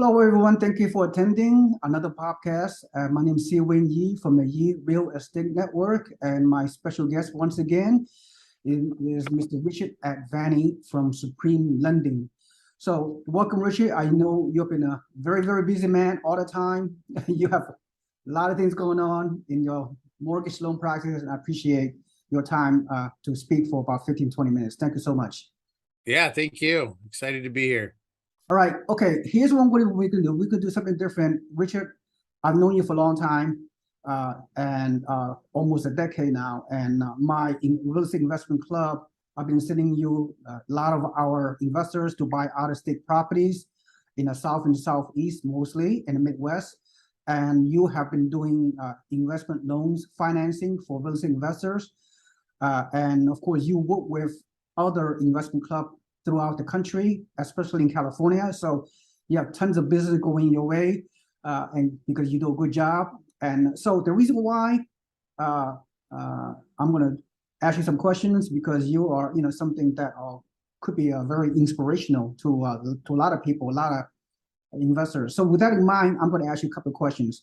Hello, everyone. Thank you for attending another podcast. My name is Siwin Yi from the Yi Real Estate Network, and my special guest once again is Mr. Richard Advani from Supreme Lending. So, welcome, Richard. I know you've been a very, very busy man all the time. You have a lot of things going on in your mortgage loan practice, and I appreciate your time to speak for about 15, 20 minutes. Thank you so much. Yeah, thank you. Excited to be here. All right. Okay. Here's one way we can do. We could do something different. Richard, I've known you for a long time, and almost a decade now. And my real estate investment club, I've been sending you a lot of our investors to buy out-of-state properties in the South and Southeast, mostly in the Midwest. And you have been doing investment loans financing for real estate investors. And of course, you work with other investment club throughout the country, especially in California. So you have tons of business going your way, and because you do a good job. And so the reason why I'm going to ask you some questions because you are, something that could be very inspirational to a lot of people, a lot of investors. So with that in mind, I'm going to ask you a couple of questions.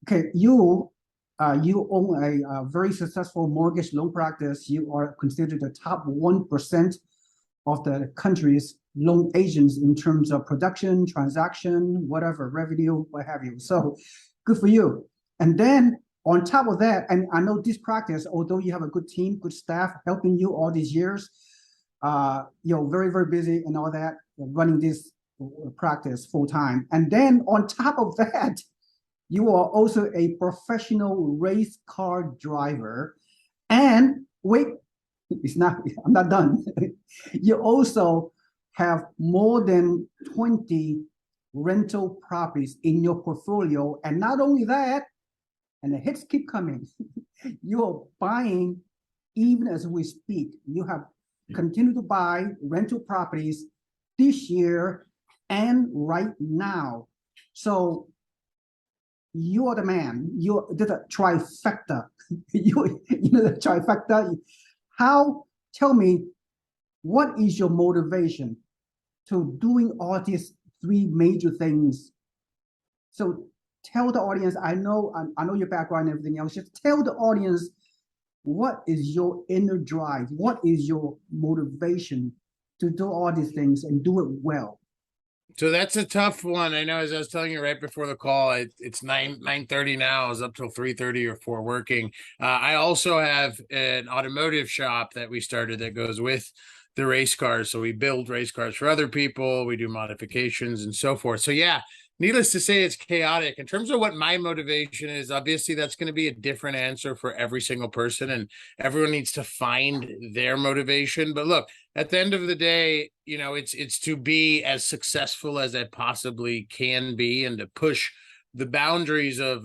Okay, you own a very successful mortgage loan practice. You are considered the top 1% of the country's loan agents in terms of production, transaction, whatever, revenue, what have you. So good for you. And then on top of that, and I know this practice, although you have a good team, good staff helping you all these years, you're very, very busy and all that, running this practice full time. And then on top of that, you are also a professional race car driver. And wait, I'm not done. You also have more than 20 rental properties in your portfolio. And not only that, and the hits keep coming, you're buying, even as we speak, you have continued to buy rental properties this year and right now. So you are the man. You did a trifecta. you know the trifecta. Tell me, what is your motivation to doing all these three major things? So tell the audience, I know your background and everything else, just tell the audience, what is your inner drive? What is your motivation to do all these things and do it well? So that's a tough one. I know, as I was telling you right before the call, it's 9:30 now. I was up till 3:30 or 4 working. I also have an automotive shop that we started that goes with the race cars. So we build race cars for other people. We do modifications and so forth. So yeah, needless to say, it's chaotic. In terms of what my motivation is, obviously that's going to be a different answer for every single person, and everyone needs to find their motivation. But look, at the end of the day, it's to be as successful as I possibly can be and to push the boundaries of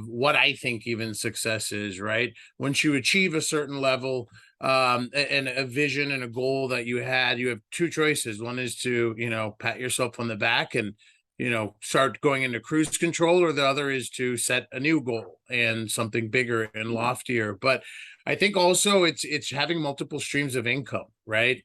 what I think even success is, right? Once you achieve a certain level, and a vision and a goal that you had, you have two choices. One is to, pat yourself on the back and, start going into cruise control, or the other is to set a new goal and something bigger and loftier. But I think also it's having multiple streams of income, right?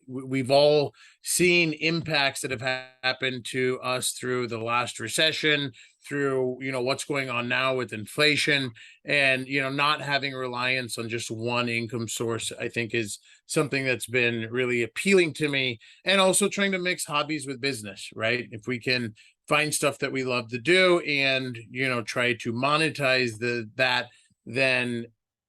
We've all seen impacts that have happened to us through the last recession, through what's going on now with inflation, and not having reliance on just one income source, I think, is something that's been really appealing to me. And also trying to mix hobbies with business, right? If we can find stuff that we love to do and try to monetize that, then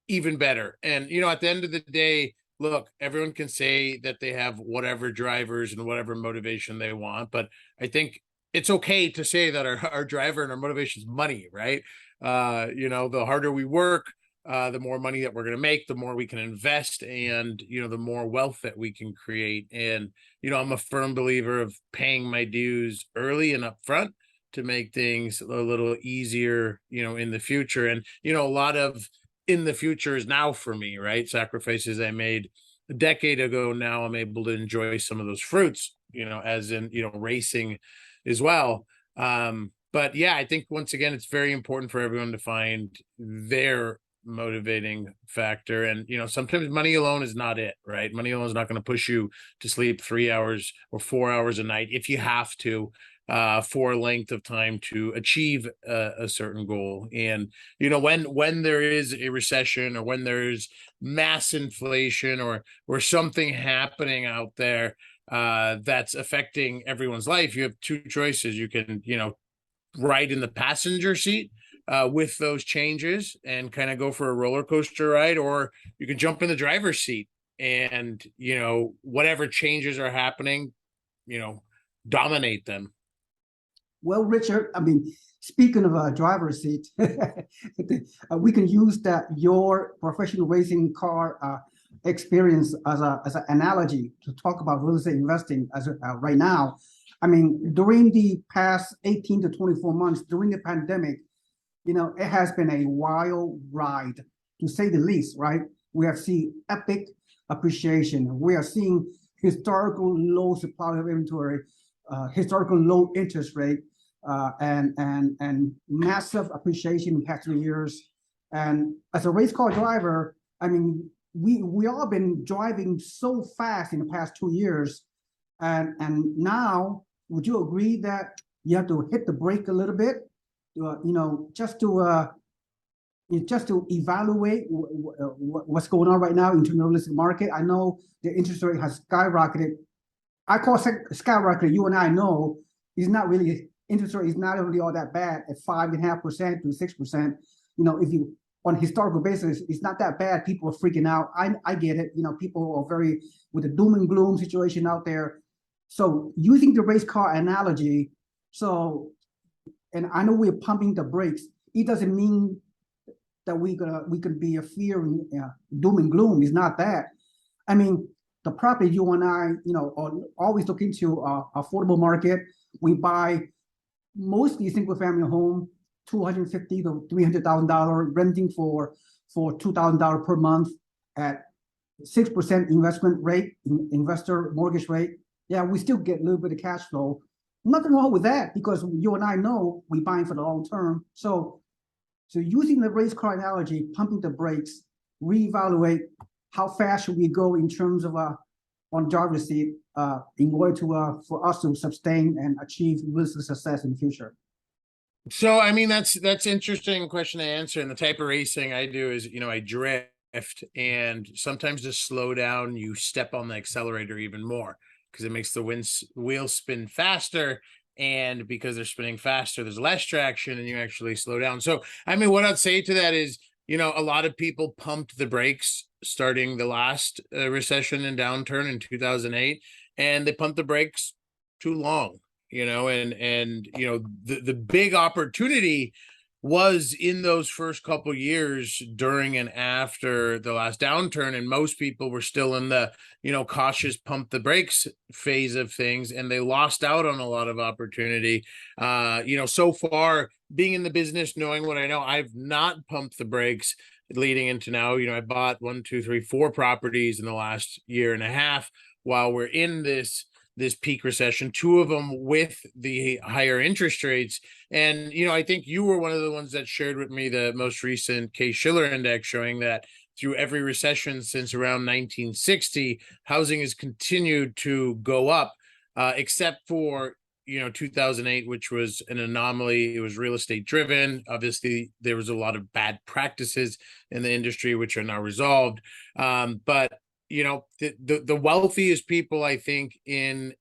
even better. And at the end of the day, look, everyone can say that they have whatever drivers and whatever motivation they want, but I think it's okay to say that our driver and our motivation is money, right? The harder we work, the more money that we're going to make, the more we can invest, and the more wealth that we can create. And I'm a firm believer of paying my dues early and upfront to make things a little easier, in the future. And a lot of in the future is now for me, right? Sacrifices I made a decade ago, now I'm able to enjoy some of those fruits, as in racing as well. But yeah, I think once again, it's very important for everyone to find their motivating factor. And sometimes money alone is not it, right? Money alone is not going to push you to sleep 3 hours or 4 hours a night if you have to. for a length of time to achieve a certain goal. And when there is a recession, or when there's mass inflation, or something happening out there that's affecting everyone's life, you have two choices. You can ride in the passenger seat with those changes and kind of go for a roller coaster ride, or you can jump in the driver's seat and whatever changes are happening, dominate them. Well, Richard, I mean, speaking of a driver's seat, we can use that your professional racing car experience as an analogy to talk about real estate investing as right now. I mean, during the past 18 to 24 months, during the pandemic, it has been a wild ride, to say the least, right? We have seen epic appreciation. We are seeing historical low supply of inventory, historical low interest rate, and massive appreciation in the past 3 years. And as a race car driver, I mean, we all been driving so fast in the past 2 years, and now, would you agree that you have to hit the brake a little bit, just to evaluate what's going on right now in terms of the real estate market? I know the interest rate has skyrocketed. I call skyrocketed. You and I know it's not really, interest rate is not really all that bad at 5.5% to 6%. If you, on a historical basis, it's not that bad. People are freaking out. I get it. People are very with the doom and gloom situation out there. So using the race car analogy, and I know we're pumping the brakes. It doesn't mean that we could be a fear and doom and gloom. It's not that. I mean, the property you and I, are always looking to affordable market. We buy mostly single family home, $250,000 to $300,000, renting for $2,000 per month at 6% investment rate, investor mortgage rate. Yeah, we still get a little bit of cash flow. Nothing wrong with that, because you and I know we're buying for the long term. So using the race car analogy, pumping the brakes, reevaluate how fast should we go in terms of on driver's seat in order to for us to sustain and achieve real success in the future. So, I mean, that's interesting question to answer. And the type of racing I do is, I drift, and sometimes to slow down, you step on the accelerator even more, because it makes the wheels spin faster. And because they're spinning faster, there's less traction, and you actually slow down. So, I mean, what I'd say to that is, a lot of people pumped the brakes starting the last recession and downturn in 2008, and they pumped the brakes too long, and the big opportunity was in those first couple years during and after the last downturn, and most people were still in the cautious pump the brakes phase of things, and they lost out on a lot of opportunity. So far, being in the business, knowing what I know, I've not pumped the brakes leading into now. I bought 1, 2, 3, 4 properties in the last year and a half while we're in this peak recession, 2 of them with the higher interest rates. And, I think you were one of the ones that shared with me the most recent Case-Shiller index showing that through every recession since around 1960, housing has continued to go up, except for 2008, which was an anomaly. It was real estate driven. Obviously, there was a lot of bad practices in the industry, which are now resolved. But the wealthiest people, I think, and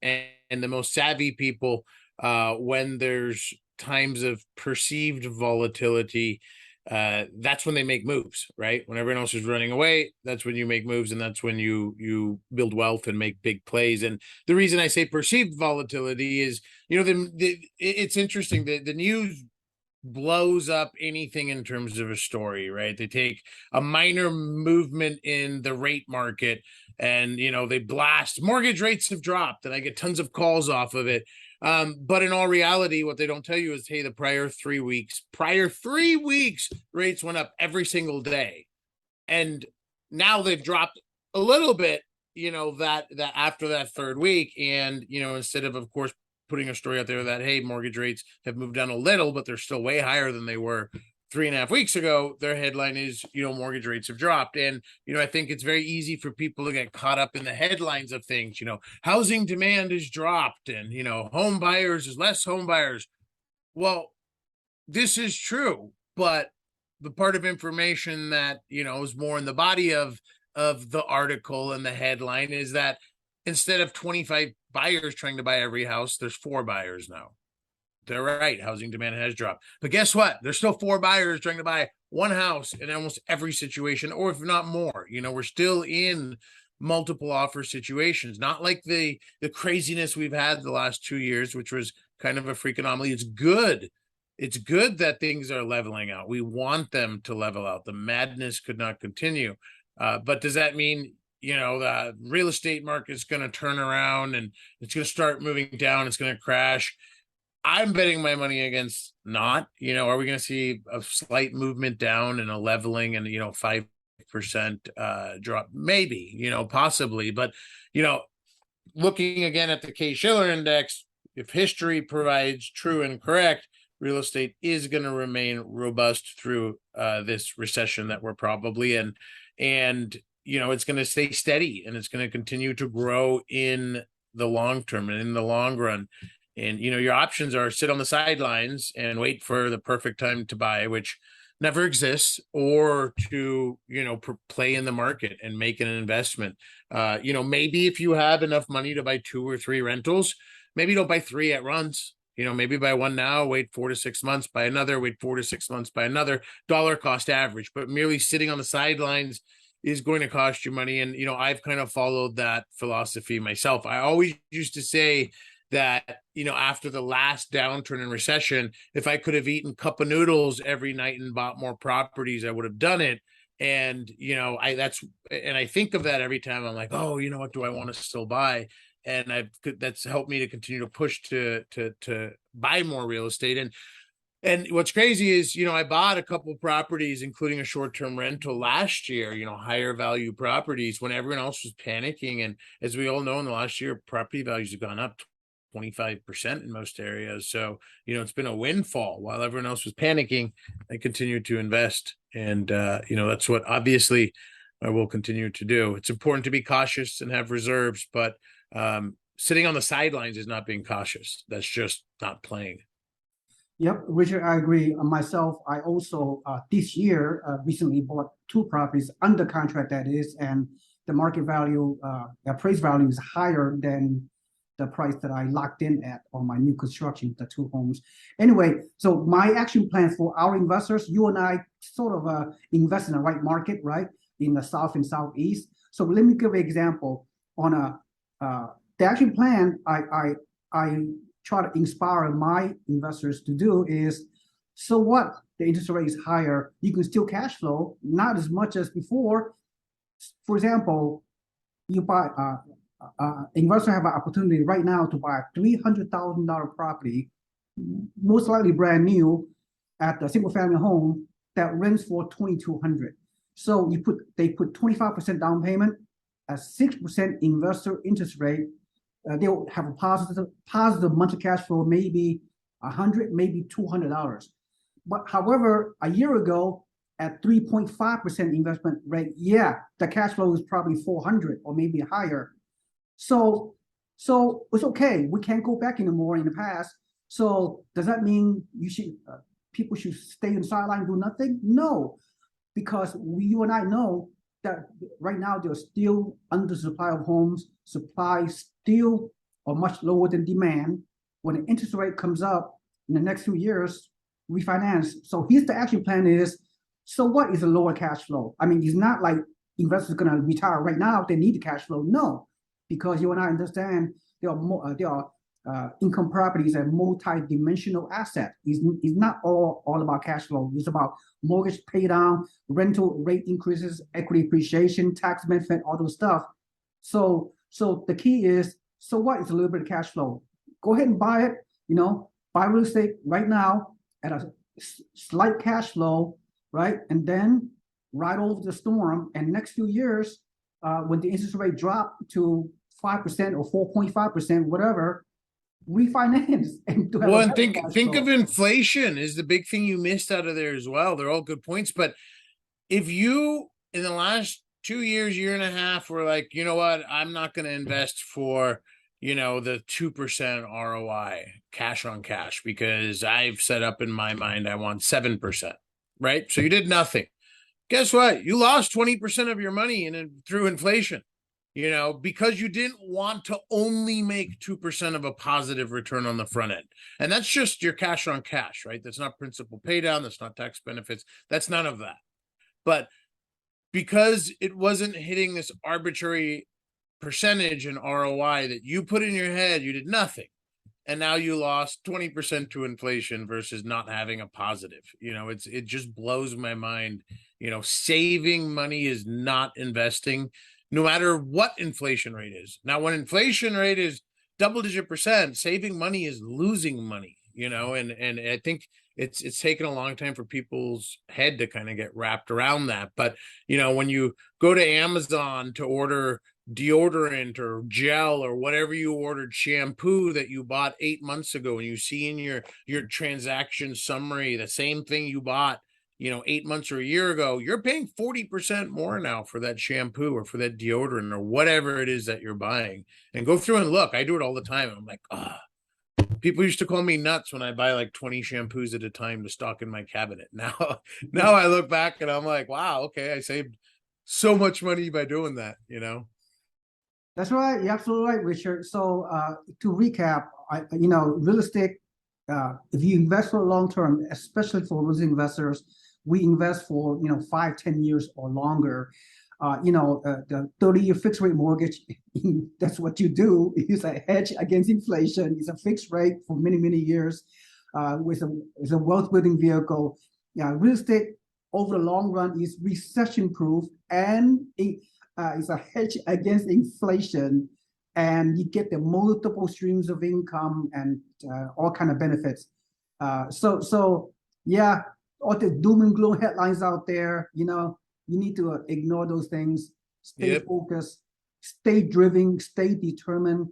the most savvy people, when there's times of perceived volatility, that's when they make moves, right? When everyone else is running away, that's when you make moves, and that's when you build wealth and make big plays. And the reason I say perceived volatility is, it's interesting that the news blows up anything in terms of a story, right? They take a minor movement in the rate market and, they blast mortgage rates have dropped, and I get tons of calls off of it. But in all reality, what they don't tell you is, hey, the prior 3 weeks, rates went up every single day. And now they've dropped a little bit, that after that third week. And, instead of course, putting a story out there that, hey, mortgage rates have moved down a little, but they're still way higher than they were 3.5 weeks ago, their headline is, mortgage rates have dropped. And, I think it's very easy for people to get caught up in the headlines of things, housing demand is dropped and, home buyers is less home buyers. Well, this is true, but the part of information that, is more in the body of the article and the headline is that instead of 25 buyers trying to buy every house, there's 4 buyers now. They're right. Housing demand has dropped. But guess what? There's still 4 buyers trying to buy one house in almost every situation, or if not more. We're still in multiple offer situations, not like the craziness we've had the last 2 years, which was kind of a freak anomaly. It's good. It's good that things are leveling out. We want them to level out. The madness could not continue. But does that mean, the real estate market is going to turn around and it's going to start moving down? It's going to crash. I'm betting my money against not. Are we going to see a slight movement down and a leveling and 5% drop? Maybe, possibly. But looking again at the Case-Shiller index, if history provides true and correct, real estate is going to remain robust through this recession that we're probably in, and it's going to stay steady and it's going to continue to grow in the long term and in the long run. And, your options are sit on the sidelines and wait for the perfect time to buy, which never exists, or to, play in the market and make an investment. Maybe if you have enough money to buy 2 or 3 rentals, maybe don't buy 3 at runs. Maybe buy one now, wait 4 to 6 months, buy another, wait 4 to 6 months, buy another, dollar cost average. But merely sitting on the sidelines is going to cost you money. And, I've kind of followed that philosophy myself. I always used to say that, after the last downturn and recession, if I could have eaten cup of noodles every night and bought more properties, I would have done it. And, I think of that every time. I'm like, oh, what do I want to still buy? And that's helped me to continue to push to buy more real estate. And what's crazy is, I bought a couple of properties, including a short-term rental last year, higher value properties when everyone else was panicking. And as we all know, in the last year, property values have gone up 25% in most areas. So, it's been a windfall while everyone else was panicking. I continued to invest. And, that's what obviously I will continue to do. It's important to be cautious and have reserves, but sitting on the sidelines is not being cautious. That's just not playing. Yep, Richard, I agree. Myself, I also this year recently bought 2 properties under contract, that is, and the market value, the appraised value is higher than the price that I locked in at on my new construction, the 2 homes. Anyway, so my action plan for our investors, you and I sort of invest in the right market, right, in the South and Southeast. So let me give an example on the action plan. I try to inspire my investors to do is, so what? The interest rate is higher. You can still cash flow, not as much as before. For example, you buy investor have an opportunity right now to buy a $300,000 property, most likely brand new, at a single family home that rents for $2,200. So they put 25% down payment, a 6% investor interest rate. They'll have a positive monthly cash flow, maybe $100, maybe $200. But however, a year ago at 3.5% investment rate, yeah, the cash flow is probably $400 or maybe higher. So it's okay. We can't go back anymore in the past. So does that mean people should stay on the sideline and do nothing? No, because you and I know that right now there's still under supply of homes. Supply still are much lower than demand. When the interest rate comes up in the next few years, refinance. So here's the action plan is, so what is a lower cash flow? I mean, it's not like investors are going to retire right now. They need the cash flow. No, because you and I understand there are income properties and multi-dimensional asset. It's not all about cash flow. It's about mortgage pay down, rental rate increases, equity appreciation, tax benefit, all those stuff. So the key is, so what is a little bit of cash flow? Go ahead and buy it, buy real estate right now at a slight cash flow, right? And then ride over the storm. And next few years, when the interest rate drop to 5% or 4.5%, whatever, refinance and to have a Well, and better cash think of flow. inflation is the big thing you missed out of there as well. They're all good points, but if you in the last 2 years, year and a half, were like, you know what, I'm not going to invest for, the 2% ROI cash on cash because I've set up in my mind I want 7%, right? So you did nothing. Guess what? You lost 20% of your money through inflation, because you didn't want to only make 2% of a positive return on the front end. And that's just your cash on cash, right? That's not principal pay down. That's not tax benefits. That's none of that. But because it wasn't hitting this arbitrary percentage in ROI that you put in your head, you did nothing. And now you lost 20% to inflation versus not having a positive. It just blows my mind. Saving money is not investing, no matter what inflation rate is. Now, when inflation rate is double-digit percent, saving money is losing money, and I think it's taken a long time for people's head to kind of get wrapped around that. But when you go to Amazon to order deodorant or gel or whatever you ordered, shampoo that you bought 8 months ago, and you see in your transaction summary the same thing you bought 8 months or a year ago, you're paying 40% more now for that shampoo or for that deodorant or whatever it is that you're buying. And go through and look. I do it all the time. I'm like, people used to call me nuts when I buy like 20 shampoos at a time to stock in my cabinet. Now I look back and I'm like, wow, okay, I saved so much money by doing that. That's right. You're absolutely right, Richard. So to recap, real estate, if you invest for long term, especially for those investors, we invest for 5, 10 years or longer. The 30-year fixed rate mortgage, that's what you do. It's a hedge against inflation. It's a fixed rate for many, many years with a wealth building vehicle. Yeah, real estate over the long run is recession proof and it's a hedge against inflation, and you get the multiple streams of income and all kind of benefits. So yeah, all the doom and gloom headlines out there, you need to ignore those things. Stay Yep. focused, stay driven, stay determined,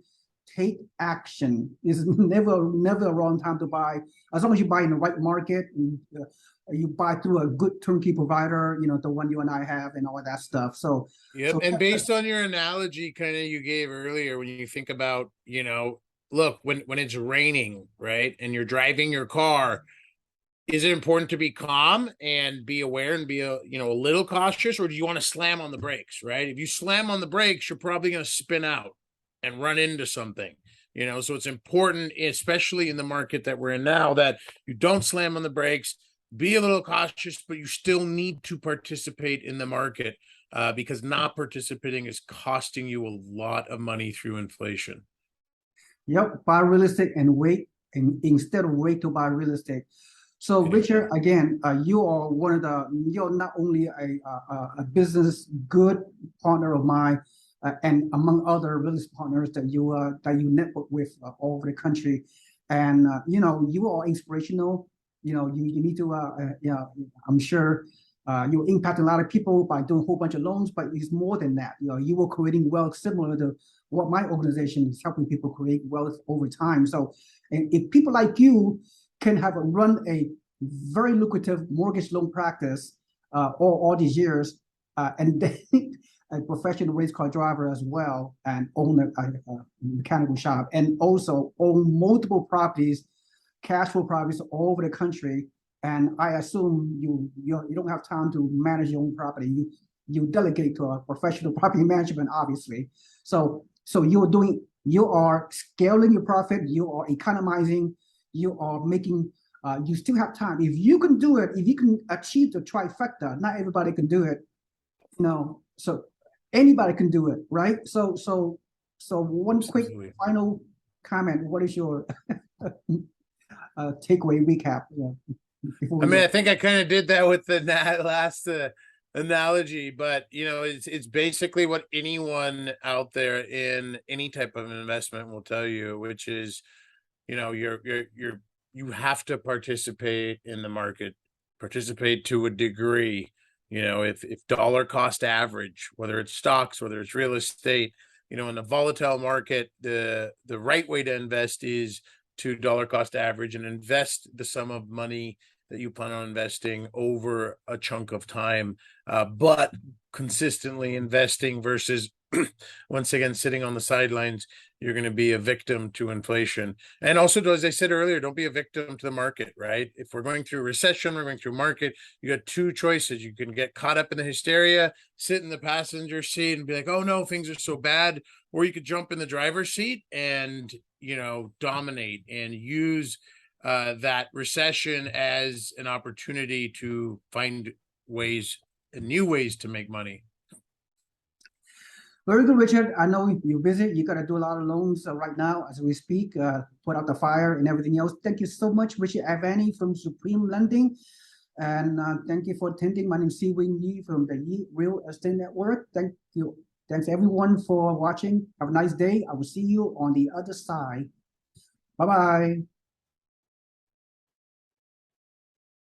take action. It's never a wrong time to buy. As long as you buy in the right market, you buy through a good turnkey provider, the one you and I have, and all that stuff. Yep. And based on your analogy kind of you gave earlier, when you think about, look, when it's raining, right, and you're driving your car, is it important to be calm and be aware and be a little cautious, or do you want to slam on the brakes, right? If you slam on the brakes, you're probably going to spin out and run into something. So it's important, especially in the market that we're in now, that you don't slam on the brakes, be a little cautious, but you still need to participate in the market because not participating is costing you a lot of money through inflation. Yep, buy real estate and wait, and instead of wait to buy real estate. So, Richard, again, you're not only a business good partner of mine, and among other real estate partners that you network with all over the country, and you are inspirational. You need to, I'm sure you're impacting a lot of people by doing a whole bunch of loans, but it's more than that. You are creating wealth similar to what my organization is helping people create wealth over time. So, and if people like you can run a very lucrative mortgage loan practice all these years, and then a professional race car driver as well, and own a mechanical shop, and also own multiple properties, cash flow properties all over the country. And I assume you don't have time to manage your own property. You delegate to a professional property management, obviously. So you are scaling your profit, you are economizing, you are making, you still have time. If you can do it, if you can achieve the trifecta, not everybody can do it, so anybody can do it, right? So one quick final comment. What is your takeaway recap? I think I kind of did that with the last analogy, but it's basically what anyone out there in any type of investment will tell you, which is, you have to participate in the market, participate to a degree. If dollar cost average, whether it's stocks, whether it's real estate, in a volatile market, the right way to invest is to dollar cost average and invest the sum of money that you plan on investing over a chunk of time, but consistently investing versus once again sitting on the sidelines. You're going to be a victim to inflation. And also, as I said earlier, don't be a victim to the market, right? If we're going through a recession, we're going through a market, you got two choices. You can get caught up in the hysteria, sit in the passenger seat and be like, oh no, things are so bad. Or you could jump in the driver's seat and, dominate and use that recession as an opportunity to find ways and new ways to make money. Very good, Richard. I know you're busy. You got to do a lot of loans right now as we speak, put out the fire and everything else. Thank you so much, Richard Avani from Supreme Lending. And thank you for attending. My name is Siwin Yi from the Yi Real Estate Network. Thank you. Thanks everyone for watching. Have a nice day. I will see you on the other side. Bye-bye.